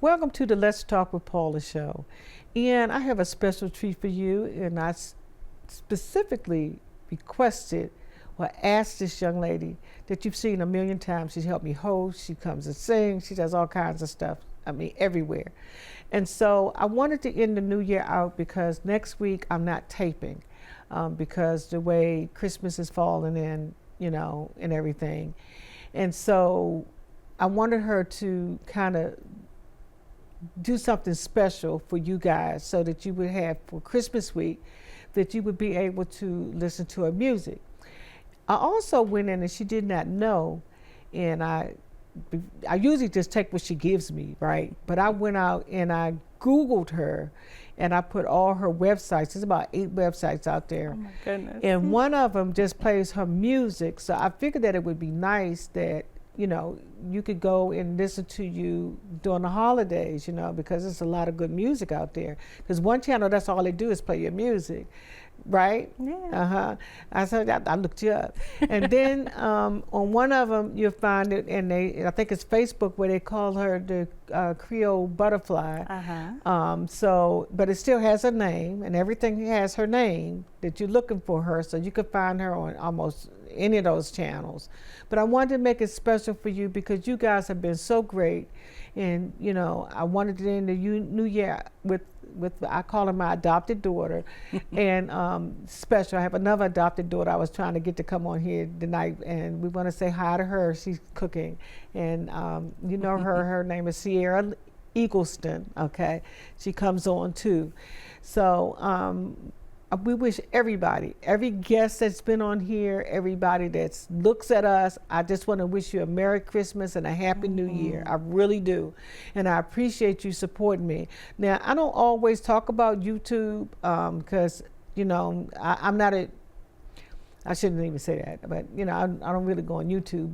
Welcome to the Let's Talk with Paula show. And I have a special treat for you, and I specifically requested or asked this young lady that you've seen a million times. She's helped me host, she comes and sings, she does all kinds of stuff, everywhere. And so I wanted to end the new year out because next week I'm not taping because the way Christmas is falling in, and everything. And so I wanted her to kind of do something special for you guys so that you would have for Christmas week, that you would be able to listen to her music. I also went in and she did not know, and I usually just take what she gives me, right? But I went out and I Googled her and I put all her websites. There's about 8 websites out there. Oh my goodness. And one of them just plays her music. So I figured that it would be nice that you could go and listen to you during the holidays, because there's a lot of good music out there. Because one channel, that's all they do is play your music, right? Yeah. I said, I looked you up. And then on one of them, you'll find it, and I think it's Facebook, where they call her the Creole Butterfly. But it still has her name, and everything has her name that you're looking for her, so you can find her on almost any of those channels. But I wanted to make it special for you because you guys have been so great, and I wanted to end the new year with I call her my adopted daughter, and special. I have another adopted daughter I was trying to get to come on here tonight, and we want to say hi to her. She's cooking, and her name is Sierra Eagleston. Okay, she comes on too. So we wish everybody, every guest that's been on here, everybody that looks at us, I just want to wish you a Merry Christmas and a Happy New Year. I really do. And I appreciate you supporting me. Now, I don't always talk about YouTube because, I'm not I shouldn't even say that, but I don't really go on YouTube,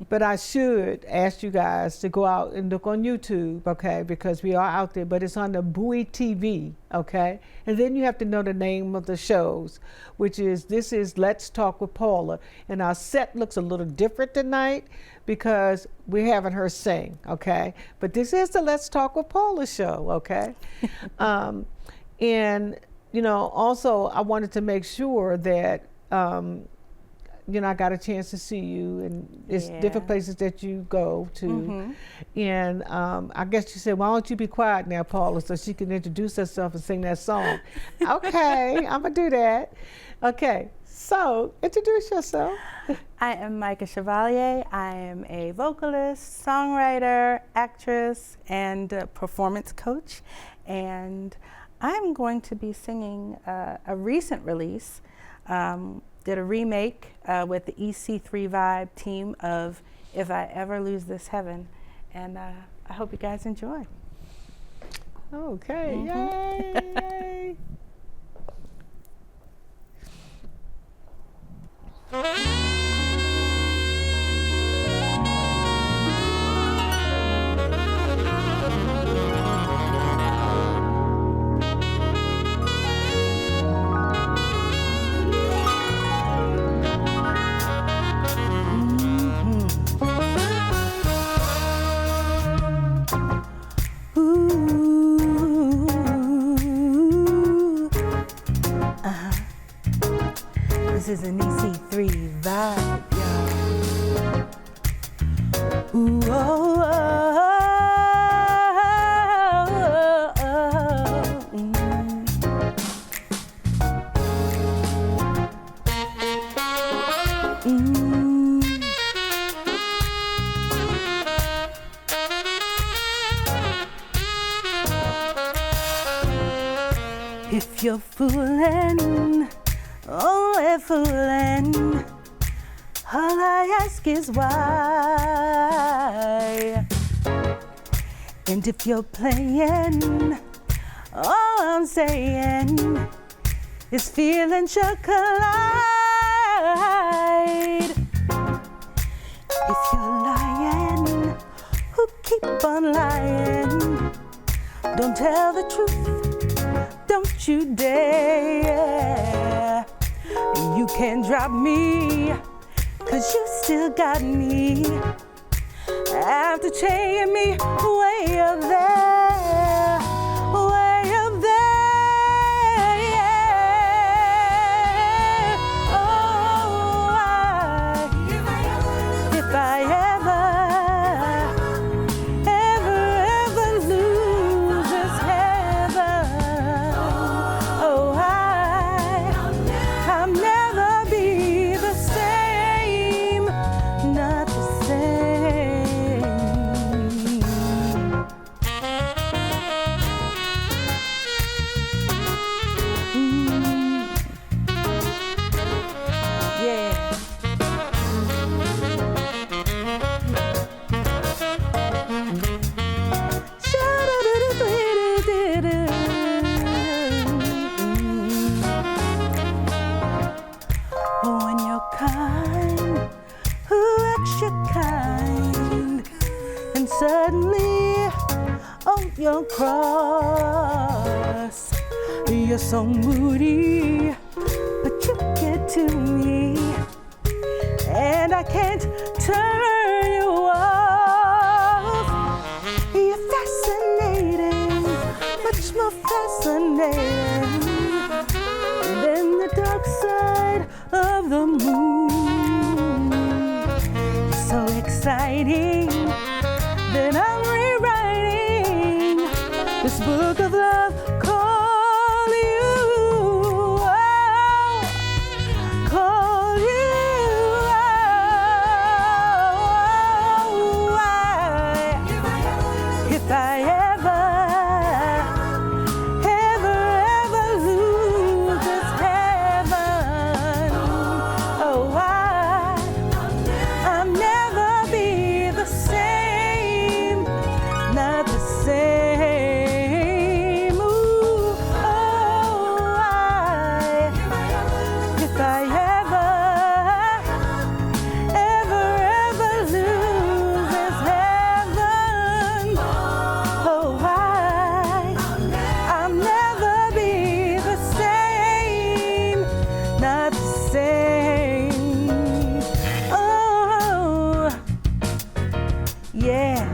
but I should ask you guys to go out and look on YouTube, okay, because we are out there, but it's on the Bowie TV, okay, and then you have to know the name of the shows, this is Let's Talk with Paula, and our set looks a little different tonight because we're having her sing, okay, but this is the Let's Talk with Paula show, okay, and also I wanted to make sure that I got a chance to see you, and it's different places that you go to. And I guess you said, why don't you be quiet now, Paula, so she can introduce herself and sing that song. Okay, I'm gonna do that. Okay, so introduce yourself. I am Mycah Chevalier. I am a vocalist, songwriter, actress, and performance coach. And I'm going to be singing a recent release. Did a remake with the EC3 Vibe team of If I Ever Lose This Heaven, and I hope you guys enjoy. Okay, yay! This is an EC3 vibe, y'all. Ooh, oh, oh, oh, oh. If you're fooling, only fooling, all I ask is why. And if you're playing, all I'm saying is feeling your collide. If you're lying, who keep on lying, don't tell the truth, don't you dare. You can't drop me, 'cause you still got me. After taking me way up your cross. You're so moody, but you get to me, and I can't turn you off. You're fascinating, much more fascinating than the dark side of the moon. So exciting that I'm rewriting this book of love called you. Call you. If I ever lose this heaven, oh, I'll never be the same, not the same. Ooh, oh, if I ever lose this heaven, oh, I'll never be the same, not the same. Oh, yeah.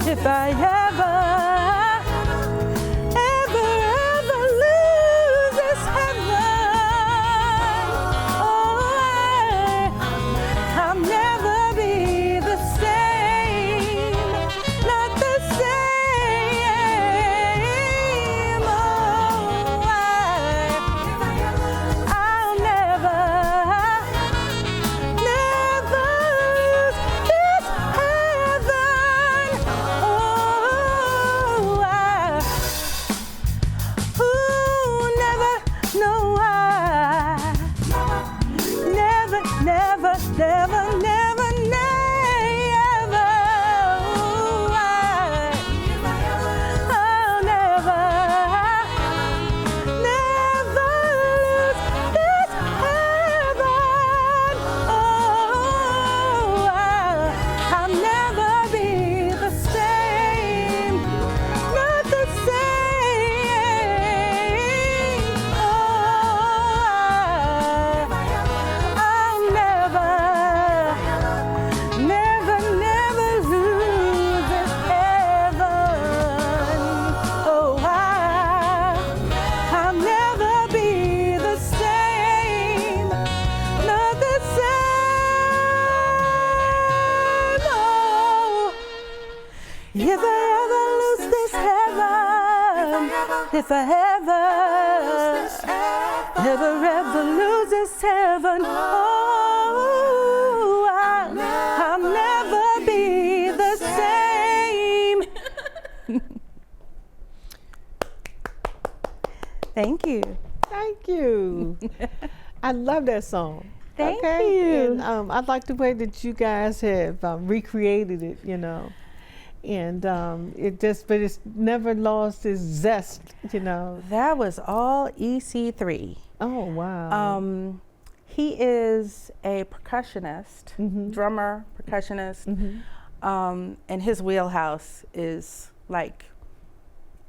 If I ever lose this heaven, oh, I'll never be the same, not the same. Oh, I'll never lose this heaven. If I ever lose this heaven, if I ever lose this heaven, oh, I'll never be the same. Thank you. Thank you. I love that song. Thank you. And I like the way that you guys have recreated it, you know. And but it's never lost its zest, you know. That was all EC3. Oh, wow. He is a percussionist, drummer, percussionist, and his wheelhouse is like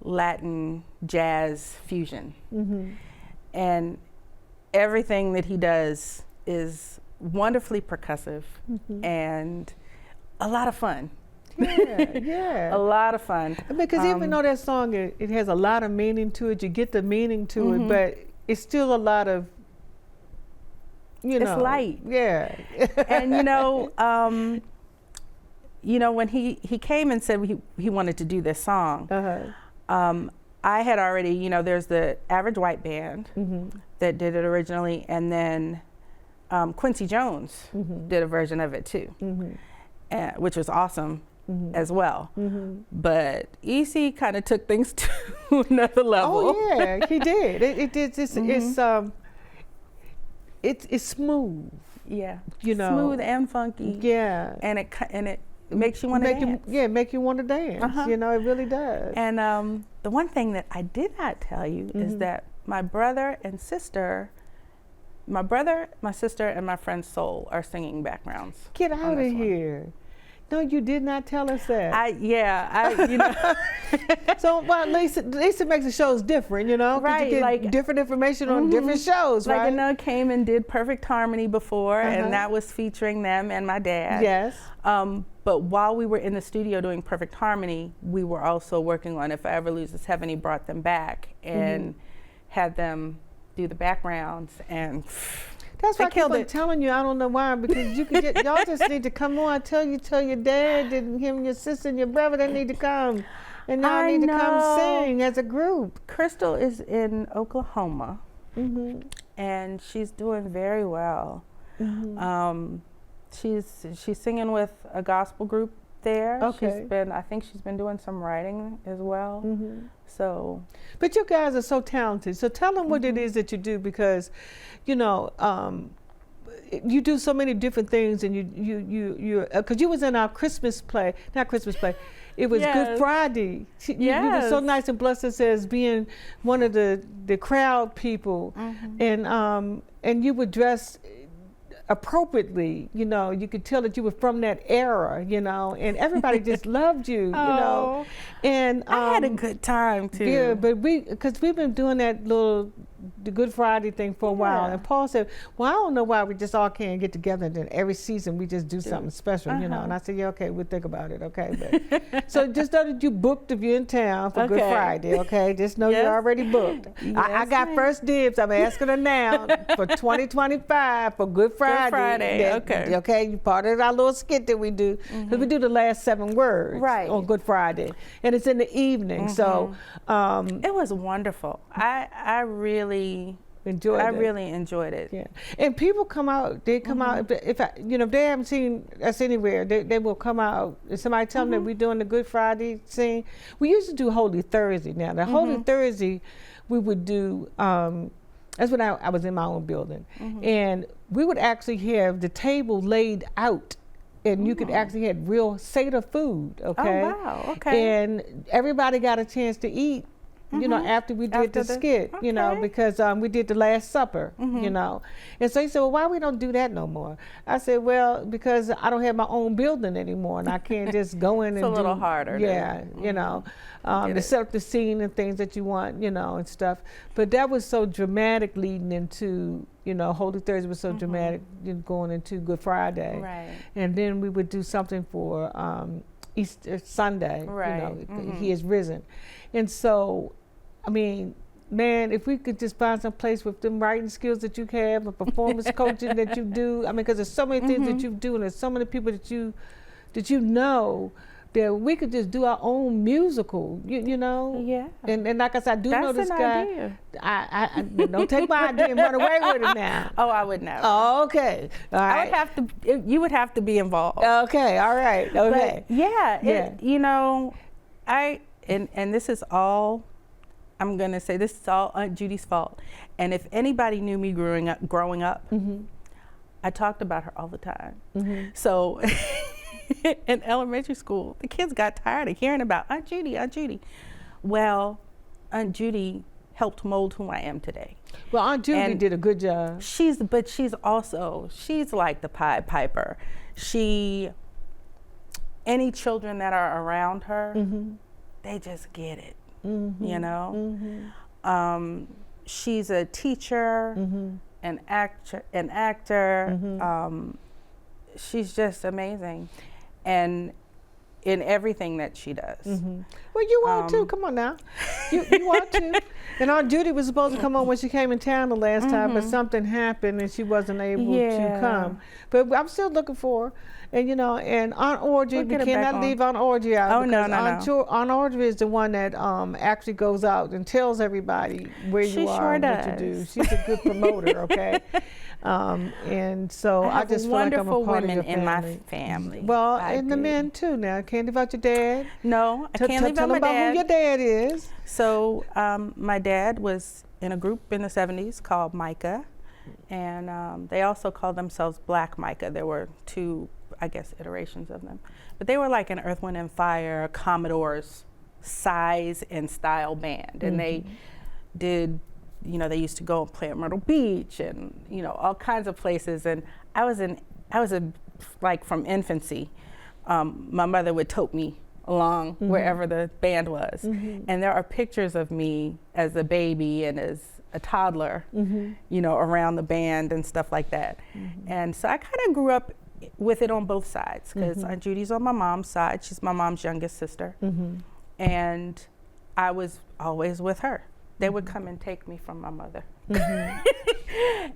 Latin jazz fusion. And everything that he does is wonderfully percussive and a lot of fun. Yeah. A lot of fun. Because even though that song, it has a lot of meaning to it, you get the meaning to it, but it's still a lot of, you know. It's light. Yeah. And when he came and said he wanted to do this song, I had already, there's the Average White Band that did it originally, and then Quincy Jones did a version of it too, which was awesome as well. But EC kind of took things to another level. Oh yeah, he did. It's smooth. Yeah. You know, smooth and funky. Yeah. And it makes you want to dance. Make you want to dance. You know, it really does. And the one thing that I did not tell you is that my brother, my sister, and my friend Soul are singing backgrounds. Get out of here. No, you did not tell us that. You know. So, well, at least it makes the shows different, you know? Right. You get like different information on different shows, like, right? Like, came and did Perfect Harmony before, and that was featuring them and my dad. Yes. But while we were in the studio doing Perfect Harmony, we were also working on If I Ever Lose This Heaven. He brought them back and had them do the backgrounds, and that's why I keep on telling you. I don't know why, because you could y'all just need to come on. Tell your dad and him, your sister, and your brother, they need to come, and y'all need to come sing as a group. Crystal is in Oklahoma, and she's doing very well. She's singing with a gospel group there. Okay. I think she's been doing some writing as well. So, but you guys are so talented. So tell them what it is that you do, because, you know, you do so many different things, and you because you was in our Christmas play, not Christmas play. It was Good Friday. You were so nice and blessed us as being one of the crowd people, and you would dress appropriately, you know. You could tell that you were from that era, you know, and everybody just loved you, you know. And I had a good time too. Yeah, but because we've been doing the Good Friday thing for a while, and Paul said, well, I don't know why we just all can't get together, and then every season we just do something special, you know. And I said, yeah, okay, we'll think about it, okay. But so just know that you booked if you're in town for Good Friday, okay. Just know you're already booked. I got first dibs. I'm asking her now for 2025 for Good Friday. Okay, you part of our little skit that we do, because we do the last 7 words on Good Friday, and it's in the evening. So it was wonderful. I really enjoyed it. Yeah, and people come out. They come out if they haven't seen us anywhere, they will come out. If somebody tell them that we're doing the Good Friday scene, we used to do Holy Thursday. Now the Holy Thursday, we would do. That's when I was in my own building, and we would actually have the table laid out. And you could actually have real Seder food, okay? Oh, wow, okay. And everybody got a chance to eat, you know, after we did the skit, you know, because we did the Last Supper, you know. And so he said, well, why we don't do that no more? I said, well, because I don't have my own building anymore, and I can't just go in and do. It's a little harder. Yeah, you know, to set up the scene and things that you want, you know, and stuff. But that was so dramatic leading into, you know, Holy Thursday was so dramatic going into Good Friday. Right. And then we would do something for Easter Sunday, you know, He is risen. And so, I mean, man, if we could just find some place with them writing skills that you have, or performance coaching that you do, I mean, because there's so many things that you do, and there's so many people that you know, that we could just do our own musical, you know? Yeah. And like I said, I do know this guy. Idea. I don't take my idea and run away with it now. Oh, I would never. Oh, okay. All right. I would have to, you would have to be involved. Okay, all right, okay. But you know, and this is all, I'm going to say this is all Aunt Judy's fault. And if anybody knew me growing up, I talked about her all the time. So in elementary school, the kids got tired of hearing about Aunt Judy, Aunt Judy. Well, Aunt Judy helped mold who I am today. Well, Aunt Judy did a good job. She's like the Pied Piper. Any children that are around her, they just get it, you know? She's a teacher, an actor, she's just amazing. And in everything that she does. Well, you are too. Come on now. You are too. And Aunt Judy was supposed to come on when she came in town the last time, but something happened and she wasn't able to come. But I'm still looking for her. And, you know, and Aunt Audrey, we cannot leave Aunt Audrey out. Oh, no. Aunt Audrey is the one that actually goes out and tells everybody where you are and what you do. She's a good promoter, okay? And so I just feel like I'm a part of your family. in my family. Well, and the men too now. Can't leave out your dad. No, I can't leave out my dad. Tell them about who your dad is. So my dad was in a group in the 70s called Mycah And they also called themselves Black Mycah. There were two, I guess, iterations of them. But they were like an Earth, Wind and Fire, Commodores size and style band. And they did, they used to go and play at Myrtle Beach and, all kinds of places. And I was like from infancy, my mother would tote me along wherever the band was. And there are pictures of me as a baby and as a toddler, around the band and stuff like that. And so I kind of grew up with it on both sides, because Aunt Judy's on my mom's side. She's my mom's youngest sister. And I was always with her. They would come and take me from my mother.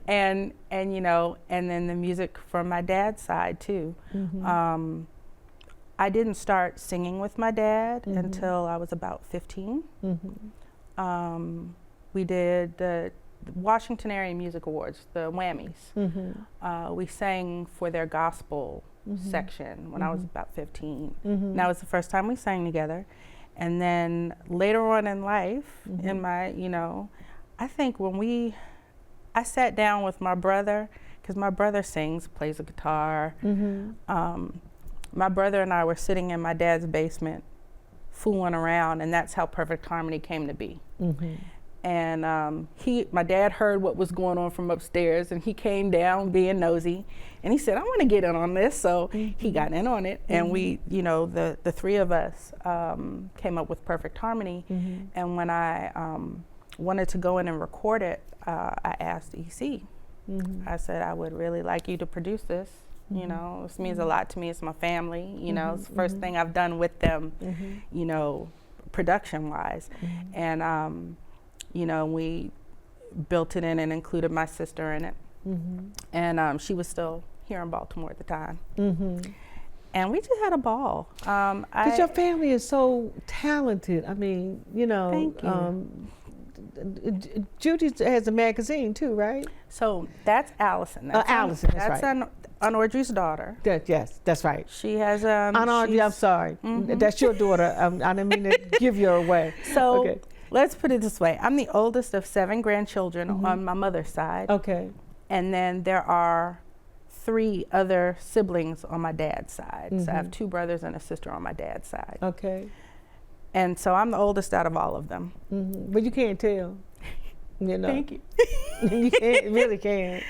and then the music from my dad's side too. I didn't start singing with my dad until I was about 15. We did the Washington Area Music Awards, the Whammies. We sang for their gospel section when I was about 15. And that was the first time we sang together. And then later on in life, in my, I think I sat down with my brother, because my brother sings, plays the guitar. My brother and I were sitting in my dad's basement fooling around, and that's how Perfect Harmony came to be. And my dad heard what was going on from upstairs, and he came down being nosy, and he said, I want to get in on this. So he got in on it, and we, the three of us came up with Perfect Harmony. And when I wanted to go in and record it, I asked EC. I said, I would really like you to produce this. This means a lot to me. It's my family. It's the first thing I've done with them, production-wise. And we built it in and included my sister in it. And she was still here in Baltimore at the time. And we just had a ball. Because your family is so talented. I mean, Thank you. Judy has a magazine too, right? So that's Allison. Allison, that's right. Aunt Audrey's daughter. Yes, that's right. She has Aunt Audrey, I'm sorry. That's your daughter. I didn't mean to give you away. So okay. Let's put it this way. I'm the oldest of 7 grandchildren on my mother's side. Okay. And then there are 3 other siblings on my dad's side. So I have 2 brothers and a sister on my dad's side. Okay. And so I'm the oldest out of all of them. But you can't tell. Thank you. You really can't.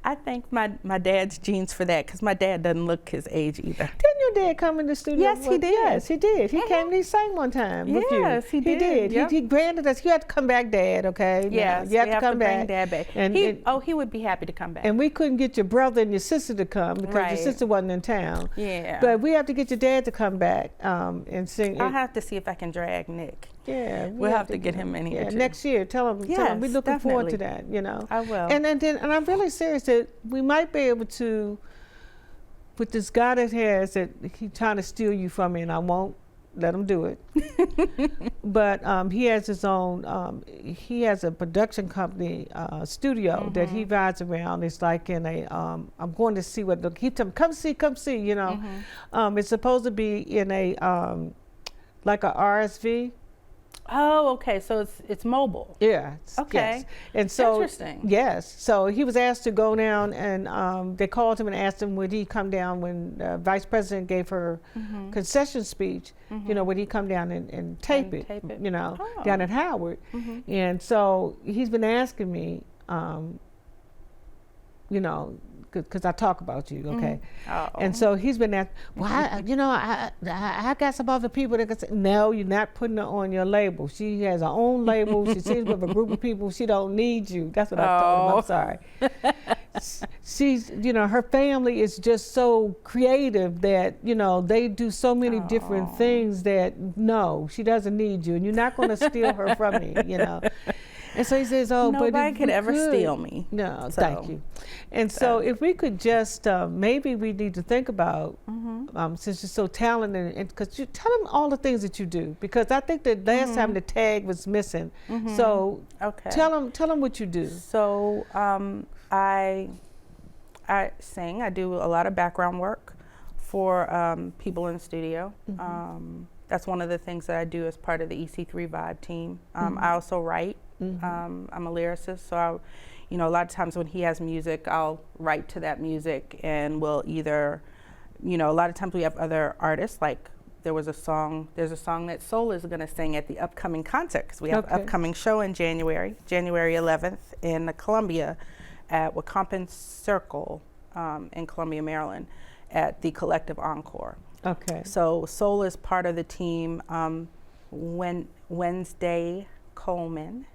I thank my dad's genes for that, because my dad doesn't look his age either. Didn't your dad come in the studio? Yes, he did. Yes, he did. He came and he sang one time with you. Yes, he did. He did. Yep. He granted us. You have to come back, Dad, okay? Yes, you have to come bring back. Dad back. And he would be happy to come back. And we couldn't get your brother and your sister to come because your sister wasn't in town. Yeah. But we have to get your dad to come back and sing. I'll have to see if I can drag Nick. Yeah, we'll have to get him in here too. Next year. Tell him. We're looking forward to that. I will. And I'm really serious that we might be able to, with this guy that he's trying to steal you from me, and I won't let him do it. But he has his own. He has a production company studio that he rides around. It's like in a. I'm going to see what. He told me, come see. It's supposed to be in a like a RSV. Oh, okay. So it's mobile. Yeah. Okay. Yes. And so interesting. Yes. So he was asked to go down, and they called him and asked him would he come down when the Vice President gave her concession speech. Would he come down and tape it? Down at Howard. And so he's been asking me, because I talk about you, okay? And so he's been asked, well, I got some other people that can say, no, you're not putting her on your label. She has her own label. She sings with a group of people. She don't need you. That's what I told him. I'm sorry. She's, her family is just so creative that, they do so many different things that, no, she doesn't need you. And you're not going to steal her from me, And so he says, nobody could ever steal me. No, thank you. And so if we could just, maybe we need to think about, since you're so talented, and because you tell them all the things that you do, because I think that last time the tag was missing. So tell them what you do. So I sing. I do a lot of background work for people in the studio. That's one of the things that I do as part of the EC3 Vibe team. I also write. I'm a lyricist, so you know, a lot of times when he has music, I'll write to that music, and we'll either, you know, a lot of times we have other artists, like there's a song that Soul is going to sing at the upcoming concert, because we have an upcoming show in January 11th in Columbia at Wacompin Circle in Columbia, Maryland, at the Collective Encore. Okay. So Soul is part of the team. Wednesday Coleman,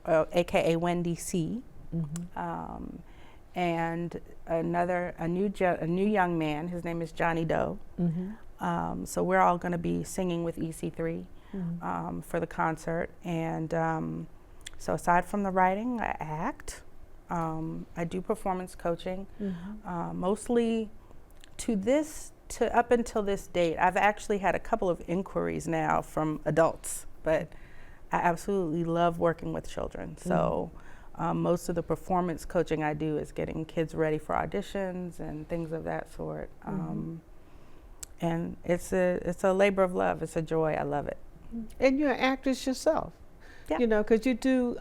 aka Wendy C, and a new young man. His name is Johnny Doe. So we're all going to be singing with EC3 for the concert. And so aside from the writing, I act. I do performance coaching, mostly up until this date. I've actually had a couple of inquiries now from adults, but I absolutely love working with children. So most of the performance coaching I do is getting kids ready for auditions and things of that sort. And it's a labor of love. It's a joy. I love it. And you're an actress yourself, you know, because you do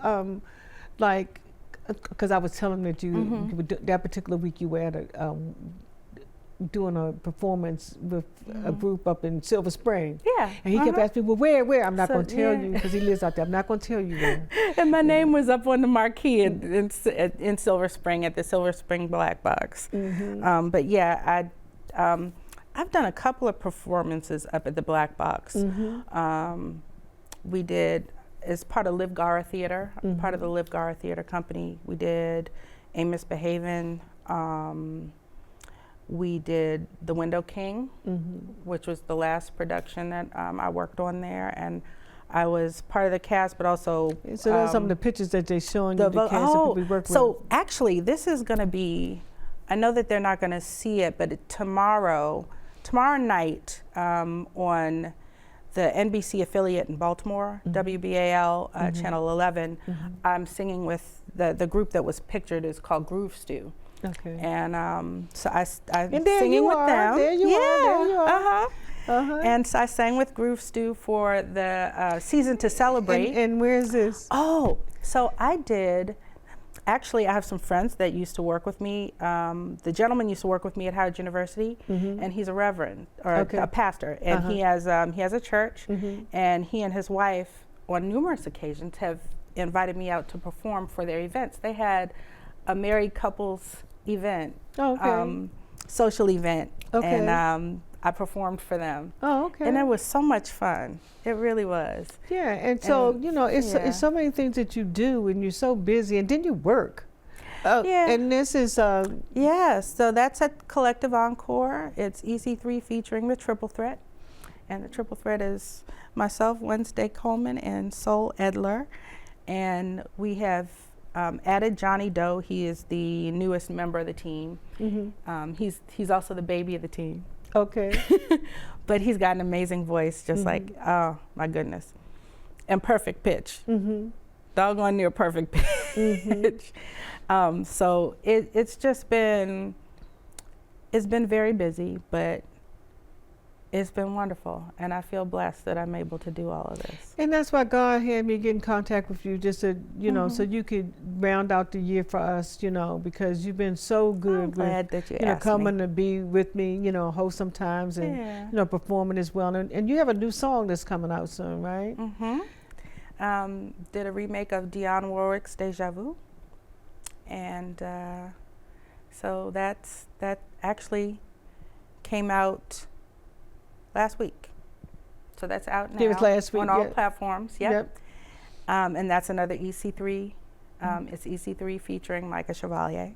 because I was telling that you that particular week you were at doing a performance with a group up in Silver Spring. Yeah. And he kept asking me, well, where? I'm not going to tell you, because he lives out there. I'm not going to tell you where. And my name was up on the marquee in Silver Spring, at the Silver Spring Black Box. But yeah, I've done a couple of performances up at the Black Box. We did, as part of Liv Gara Theater, part of the Liv Gara Theater Company, we did A Misbehavin'. We did The Window King, which was the last production that I worked on there, and I was part of the cast, but also. So there's some of the pictures that they're showing you, the cast that we work with. So actually, this is going to be, I know that they're not going to see it, but tomorrow night on the NBC affiliate in Baltimore, WBAL Channel 11, I'm singing with the group that was pictured is called Groove Stew. Okay. And so I'm singing with them. There you are. And so I sang with Groove Stew for the Season to Celebrate. And where is this? Oh, so I did. Actually, I have some friends that used to work with me. The gentleman used to work with me at Howard University, and he's a reverend or a pastor, and he has a church, and he and his wife on numerous occasions have invited me out to perform for their events. They had a married couples event, social event, and I performed for them. Oh, okay. And it was so much fun. It really was. Yeah, and so, you know, it's so many things that you do, and you're so busy, and then you work. And this is... Yeah, so that's at Collective Encore. It's EC3 featuring the Triple Threat. And the Triple Threat is myself, Wednesday Coleman, and Soul Edler. And we have added Johnny Doe. He is the newest member of the team. He's also the baby of the team. Okay. But he's got an amazing voice, just like, oh my goodness. And perfect pitch. Doggone near perfect pitch. So it's been very busy, but it's been wonderful, and I feel blessed that I'm able to do all of this. And that's why God had me get in contact with you, just to, you know, so you could round out the year for us, you know, because you've been so good. I'm glad that you asked coming to be with me, you know, host sometimes, and you know, performing as well. And you have a new song that's coming out soon, right? Did a remake of Dionne Warwick's Deja Vu, and so that actually came out last week. So that's out now. It was last week, on all platforms. Yep. And that's another EC3. It's EC3 featuring Mycah Chevalier.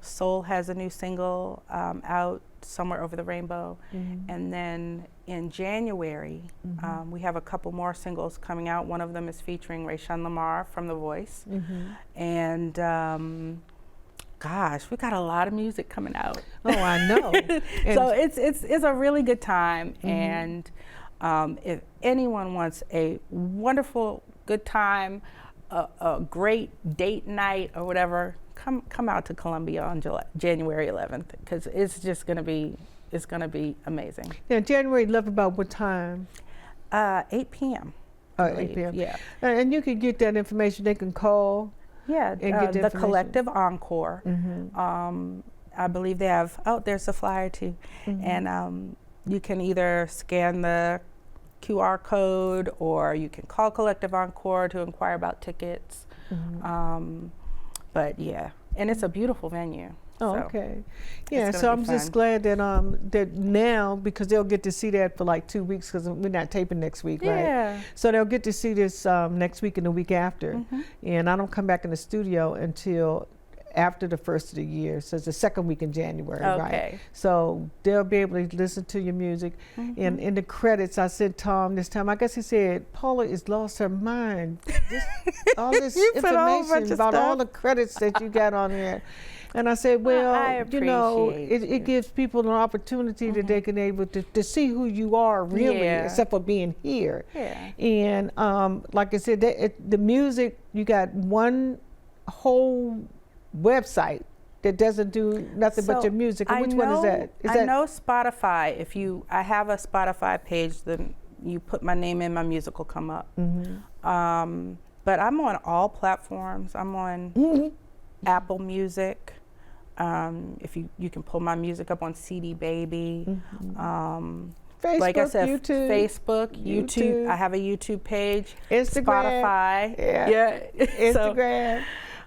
Soul has a new single out, Somewhere Over the Rainbow. And then in January, we have a couple more singles coming out. One of them is featuring Rayshawn Lamar from The Voice. And gosh, we got a lot of music coming out. Oh, I know. So it's a really good time. And if anyone wants a wonderful, good time, a great date night or whatever, come out to Columbia on January 11th, because it's just going to be amazing. Yeah, January 11th, about what time? 8 p.m. 8 p.m. Yeah. And you can get that information. They can call Yeah, and get the Collective Encore. I believe they have, there's a flyer too. And you can either scan the QR code, or you can call Collective Encore to inquire about tickets. But yeah, and it's a beautiful venue. Oh, so okay. Yeah, so I'm just glad that that now, because they'll get to see that for like 2 weeks, because we're not taping next week, right? Yeah. So they'll get to see this next week and the week after. And I don't come back in the studio until after the first of the year, so it's the second week in January, right? So they'll be able to listen to your music. And in the credits, I said Tom this time, I guess he said, Paula has lost her mind. All this information about all the credits that you got on there. And I said, well, you know, it gives people an opportunity that they can able to see who you are really, except for being here. And like I said, the music, you got one whole website that doesn't do nothing but your music. And which one is that? I know Spotify. I have a Spotify page, then you put my name in, my music will come up. But I'm on all platforms. I'm on Apple Music. If you can pull my music up on CD Baby. Facebook, like I said, YouTube, YouTube. I have a YouTube page. Instagram. Spotify. Instagram.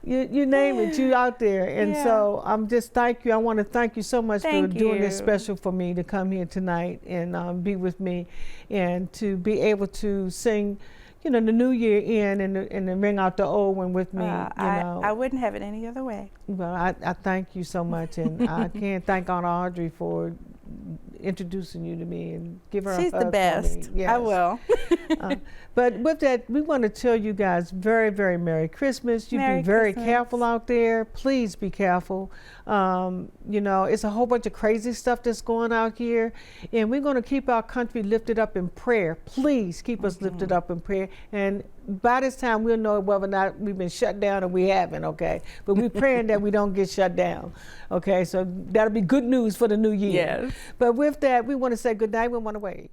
You name it, you out there. And so I'm just thank you. I want to thank you so much for doing this special for me, to come here tonight and be with me, and to be able to sing, you know, the new year in and ring out the old one with me. I wouldn't have it any other way. Well, I thank you so much, and I can't thank Aunt Audrey for introducing you to me, and give her a hug. She's the best. Yes. I will. But with that, we want to tell you guys very, very Merry Christmas. You be very careful out there. Please be careful. You know, it's a whole bunch of crazy stuff that's going out here, and we're going to keep our country lifted up in prayer. Please keep us lifted up in prayer. And by this time, we'll know whether or not we've been shut down or we haven't, okay? But we're praying that we don't get shut down, okay? So that'll be good news for the new year. But with that, we want to say good night. We want to wave.